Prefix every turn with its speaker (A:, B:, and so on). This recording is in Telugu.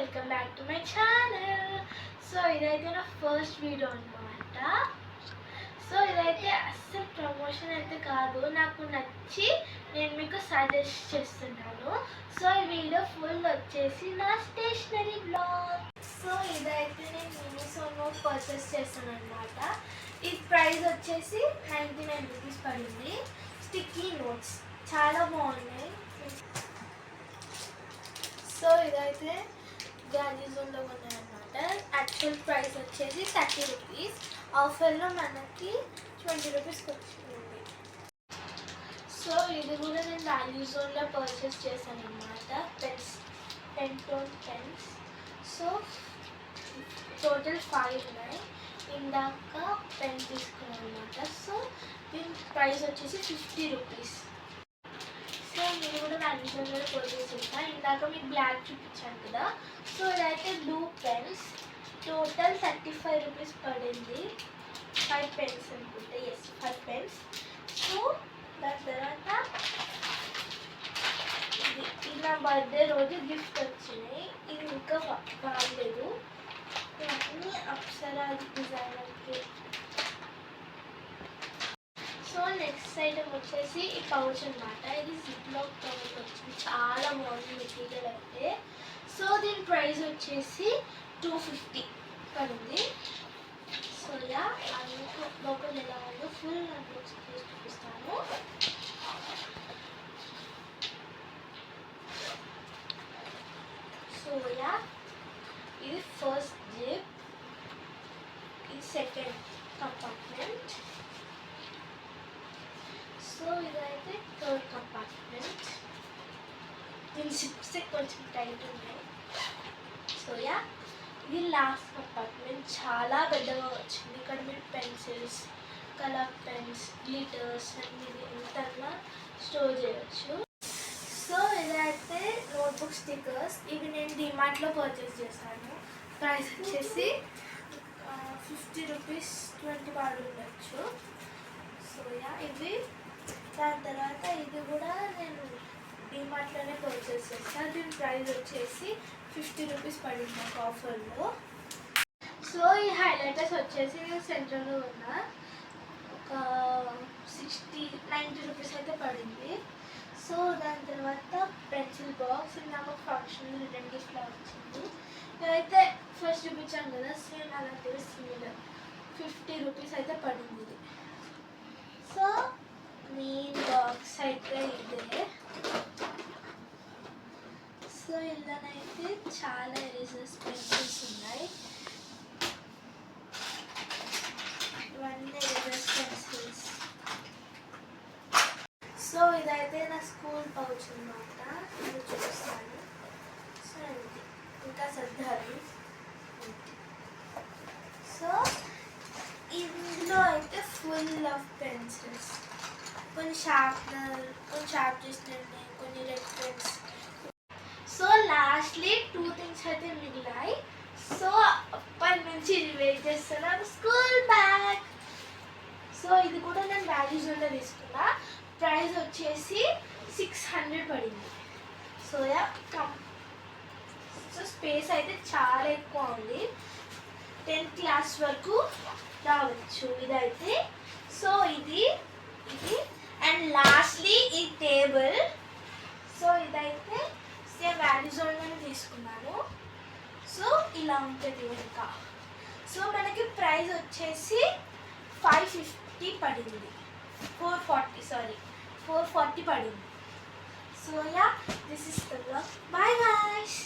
A: Welcome back to my channel. So ఇదైతే నా ఫస్ట్ వీడియో అనమాట. సో ఇదైతే అస్సలు ప్రమోషన్ అయితే కాదు, నాకు నచ్చి నేను మీకు సజెస్ట్ చేస్తున్నాను. సో ఈ వీడియో ఫుల్ వచ్చేసి నా స్టేషనరీ బ్లాగ్. సో ఇదైతే నేను మీషోలో పర్చేస్ చేస్తాను అనమాట. ఈ ప్రైస్ వచ్చేసి 99 రూపీస్ పడింది. స్టిక్కీ నోట్స్ చాలా బాగున్నాయి. సో ఇదైతే గ్రాడ్యుయేషన్లో ఉన్నాయన్నమాట. యాక్చువల్ ప్రైస్ వచ్చేసి 30 రూపీస్, ఆఫర్లో మనకి 20 రూపీస్కి వచ్చింది. సో ఇది కూడా నేను వాల్యూ జోన్లో పర్చేస్ చేశాను అనమాట. పెంటోన్ పెన్స్. సో టోటల్ 5 ఉన్నాయి. ఇందాక పెన్ తీసుకున్నాను అనమాట. సో దీని ప్రైస్ వచ్చేసి 50 రూపీస్. సో నేను కూడా వాల్యూ జోన్లో పర్చేస్ చేస్తాను. ఇందాక మీకు బ్లాక్ చూపించాను కదా. సో ఇదైతే బ్లూ పెన్స్. టోటల్ 35 రూపీస్ పడింది. 5 పెన్స్ అనుకుంటే. Yes, 5 pens. సో దాని తర్వాత ఇది నా బర్త్డే రోజు గిఫ్ట్ వచ్చినాయి. ఇది ఇంకా బాగలేదు. ఇవన్నీ అప్సరా డిజైనర్కి. సో నెక్స్ట్ ఐటమ్ వచ్చేసి ఈ పౌచ్ అనమాట. ఇది జిప్లాక్ పౌచ్ వచ్చింది. చాలా బాగుంది మెటీరియల్ అయితే. సో దీని ప్రైస్ వచ్చేసి 250 పడింది. సో యా లోపల ఎలా ఉందో ఫుల్ అన్బాక్సింగ్ చేసి చూపిస్తాను. సో యా ఇది ఫస్ట్ జిప్, ఇది సెకండ్ కంపార్ట్మెంట్. సో ఇదైతే థర్డ్ కంపార్ట్మెంట్. దీని సిప్స్ కొంచెం టైట్ ఉన్నాయి. సో యా ఇది లాస్ట్ కంపార్ట్మెంట్. చాలా పెద్దగా వచ్చింది. ఇక్కడ మీరు పెన్సిల్స్, కలర్ పెన్స్, గ్లిటర్స్ అన్ని ఎంతన్నా స్టోర్ చేయవచ్చు. సో ఇదైతే నోట్బుక్ స్టిక్కర్స్. ఇవి నేను డిమార్ట్లో పర్చేస్ చేశాను. ప్రైస్ వచ్చేసి 50 రూపీస్, 20 పాడు ఉండొచ్చు. సో యా ఇవి. దాని తర్వాత ఇది కూడా నేను డిమార్ట్లోనే పర్చేస్ చేస్తాను. దీని ప్రైస్ వచ్చేసి 50 రూపీస్ పడింది నాకు ఆఫర్లో. సో ఈ హైలైటర్స్ వచ్చేసి నేను సెంటర్లో ఉన్న ఒక 90 రూపీస్ అయితే పడింది. సో దాని తర్వాత పెన్సిల్ బాక్స్. ఇది నాకు ఫంక్షన్ రిటర్న్ గిఫ్ట్లో వచ్చింది. ఇదైతే ఫస్ట్ చూపించాను కదా, సేమ్ అలాంటివి సిమిలర్. 50 రూపీస్ అయితే పడింది ఇది. సో మెయిన్ బాక్స్ అయితే ఇదే. సో ఇలానైతే చాలా ఎరేజర్స్, పెన్సిల్స్ ఉన్నాయి. ఇవన్నీ ఎరేజర్స్, పెన్సిల్స్. సో ఇదైతే నా స్కూల్ పౌచ్ అనమాట. ఇది చూపిస్తాను. సో ఇది ఇంకా సర్దాలి. సో ఇందులో అయితే ఫుల్ ఆఫ్ పెన్సిల్స్, కొన్ని షార్ప్నర్, కొన్ని షార్ప్ చేసినవి, కొన్ని red pens. So lastly 2 things అయితే మిగిలాయి. సో అప్పటి నుంచి వెయిట్ చేస్తున్నాను, స్కూల్ బ్యాగ్. సో ఇది కూడా నేను వాల్యూ జోన్లో తీసుకున్నా. ప్రైస్ వచ్చేసి 600 పడింది. సో యా సో స్పేస్ అయితే చాలా ఎక్కువ ఉంది. 10th క్లాస్ వరకు రావచ్చు ఇదైతే. సో ఇది అండ్ లాస్ట్లీ ఈ టేబుల్. సో ఇదైతే సేమ్ వాల్యూ జోన్లోనే తీసుకున్నాను. సో ఇలా ఉంటుంది ఇంకా. సో మనకి ప్రైస్ వచ్చేసి 550 పడింది. 440 పడింది. So yeah this is the blog. Bye guys.